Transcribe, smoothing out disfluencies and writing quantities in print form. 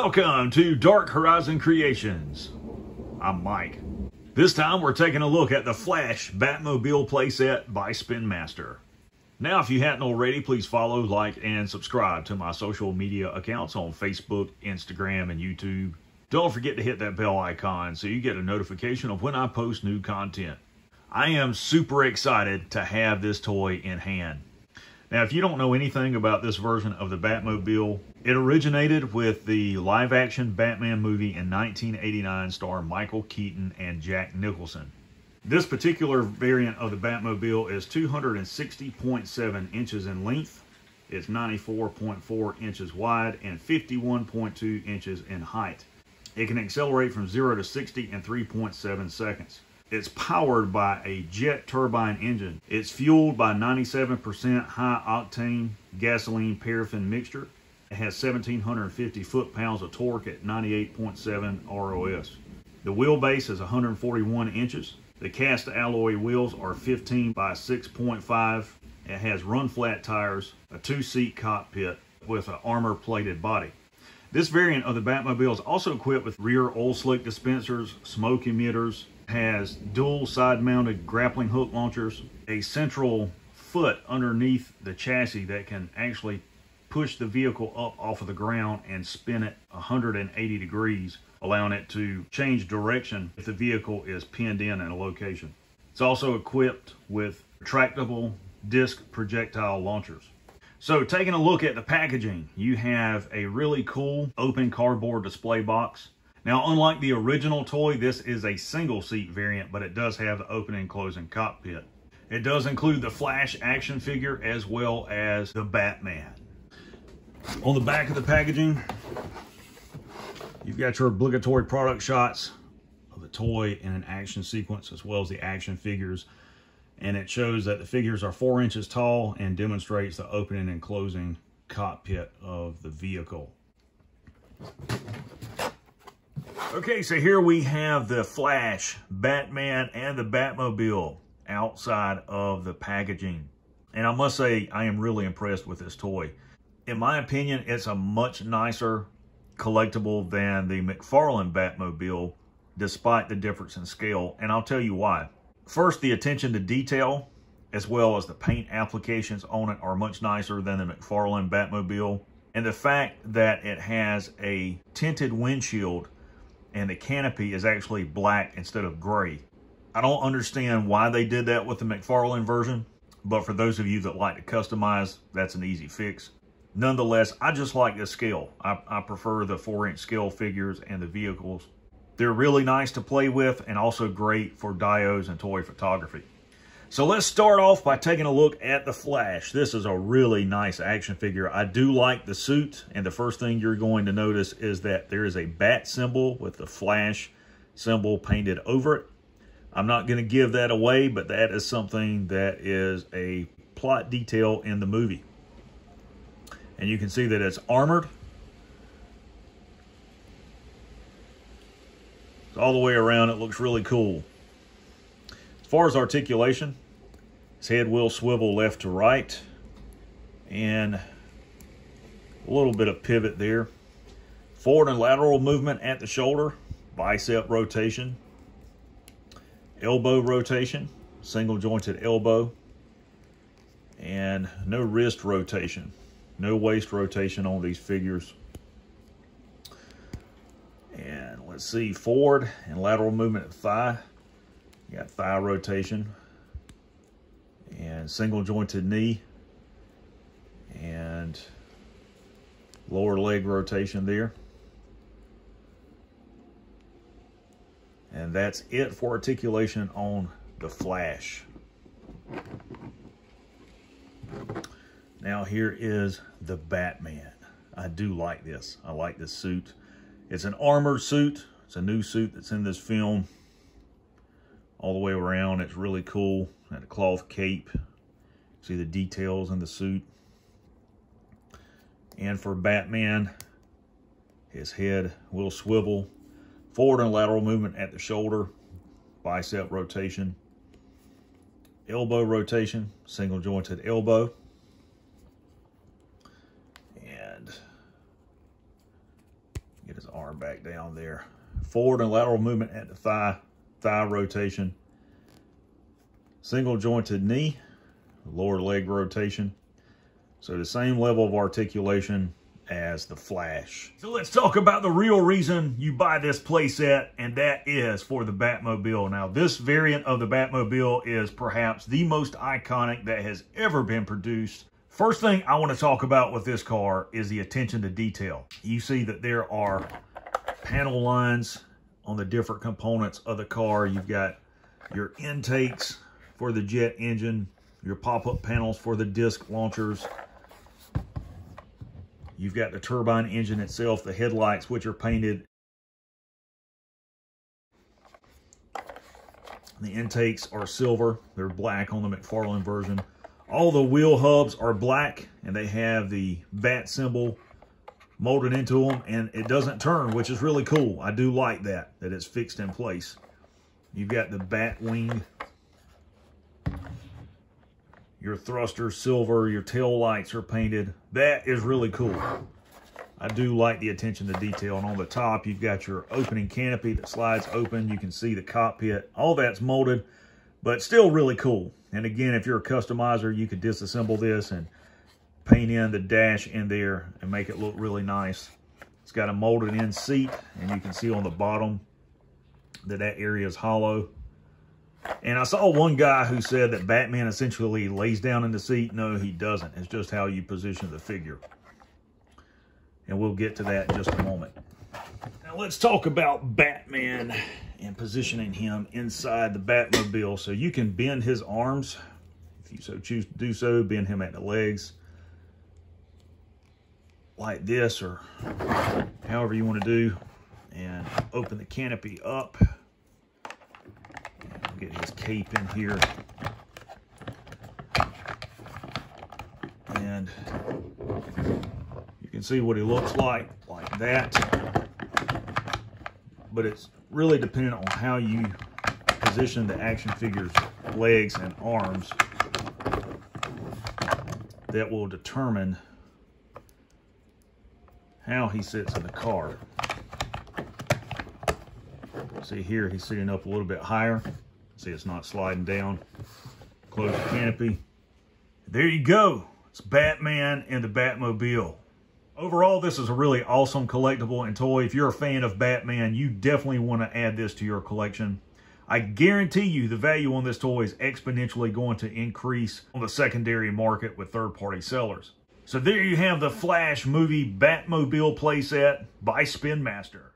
Welcome to Dark Horizon Creations. I'm Mike. This time we're taking a look at the Flash Batmobile playset by Spinmaster. Now, if you hadn't already, please follow, like, and subscribe to my social media accounts on Facebook, Instagram, and YouTube. Don't forget to hit that bell icon so you get a notification of when I post new content. I am super excited to have this toy in hand. Now, if you don't know anything about this version of the Batmobile, it originated with the live-action Batman movie in 1989 starring Michael Keaton and Jack Nicholson. This particular variant of the Batmobile is 260.7 inches in length, it's 94.4 inches wide, and 51.2 inches in height. It can accelerate from 0 to 60 in 3.7 seconds. It's powered by a jet turbine engine. It's fueled by 97% high-octane gasoline paraffin mixture. It has 1,750 foot-pounds of torque at 98.7 ROS. The wheelbase is 141 inches. The cast alloy wheels are 15 by 6.5. It has run-flat tires, a two-seat cockpit with an armor-plated body. This variant of the Batmobile is also equipped with rear oil slick dispensers, smoke emitters, has dual side-mounted grappling hook launchers, a central foot underneath the chassis that can actually push the vehicle up off of the ground and spin it 180 degrees, allowing it to change direction if the vehicle is pinned in a location. It's also equipped with retractable disc projectile launchers. So taking a look at the packaging, you have a really cool open cardboard display box. Now, unlike the original toy, this is a single seat variant, but it does have the open and closing cockpit. It does include the Flash action figure as well as the Batman. On the back of the packaging, you've got your obligatory product shots of the toy in an action sequence as well as the action figures. And it shows that the figures are 4 inches tall and demonstrates the opening and closing cockpit of the vehicle. Okay, so here we have the Flash, Batman, and the Batmobile outside of the packaging. And I must say, I am really impressed with this toy. In my opinion, it's a much nicer collectible than the McFarlane Batmobile, despite the difference in scale. And I'll tell you why. First, the attention to detail, as well as the paint applications on it, are much nicer than the McFarlane Batmobile. And the fact that it has a tinted windshield and the canopy is actually black instead of gray. I don't understand why they did that with the McFarlane version, but for those of you that like to customize, that's an easy fix. Nonetheless, I just like this scale. I prefer the 4-inch scale figures and the vehicles. They're really nice to play with and also great for dios and toy photography. So let's start off by taking a look at the Flash. This is a really nice action figure. I do like the suit, and the first thing you're going to notice is that there is a bat symbol with the Flash symbol painted over it. I'm not going to give that away, but that is something that is a plot detail in the movie. And you can see that it's armored. All the way around, it looks really cool. As far as articulation, his head will swivel left to right, and a little bit of pivot there. Forward and lateral movement at the shoulder, bicep rotation, elbow rotation, single jointed elbow, and no wrist rotation, no waist rotation on these figures. And let's see, forward and lateral movement at the thigh. You got thigh rotation and single jointed knee and lower leg rotation there. And that's it for articulation on the Flash. Now here is the Batman. I do like this. I like this suit. It's an armored suit. It's a new suit that's in this film. All the way around, it's really cool. And a cloth cape. See the details in the suit. And for Batman, his head will swivel. Forward and lateral movement at the shoulder. Bicep rotation. Elbow rotation. Single jointed elbow. And get back down there. Forward and lateral movement at the thigh rotation. Single jointed knee, lower leg rotation. So the same level of articulation as the Flash. So let's talk about the real reason you buy this playset, and that is for the Batmobile. Now, this variant of the Batmobile is perhaps the most iconic that has ever been produced. First thing I want to talk about with this car is the attention to detail. You see that there are panel lines on the different components of the car. You've got your intakes for the jet engine, your pop-up panels for the disc launchers. You've got the turbine engine itself, the headlights, which are painted. The intakes are silver. They're black on the McFarlane version. All the wheel hubs are black, and they have the bat symbol molded into them, and it doesn't turn, which is really cool. I do like that it's fixed in place. You've got the bat wing. Your thrusters silver, your tail lights are painted. That is really cool. I do like the attention to detail. And on the top, you've got your opening canopy that slides open. You can see the cockpit. All that's molded, but still really cool. And again, if you're a customizer, you could disassemble this and paint in the dash in there and make it look really nice. It's got a molded in seat, and you can see on the bottom that area is hollow. And I saw one guy who said that Batman essentially lays down in the seat. No, he doesn't. It's just how you position the figure. And we'll get to that in just a moment. Now let's talk about Batman and positioning him inside the Batmobile. So you can bend his arms, if you so choose to do so, bend him at the legs like this, or however you want to do, and open the canopy up. Get his cape in here, and you can see what he looks like that. But it's really dependent on how you position the action figure's legs and arms that will determine how he sits in the car. See here, he's sitting up a little bit higher. See, it's not sliding down. Close the canopy. There you go. It's Batman and the Batmobile. Overall, this is a really awesome collectible and toy. If you're a fan of Batman, you definitely want to add this to your collection. I guarantee you the value on this toy is exponentially going to increase on the secondary market with third-party sellers. So there you have the Flash movie Batmobile playset by Spinmaster.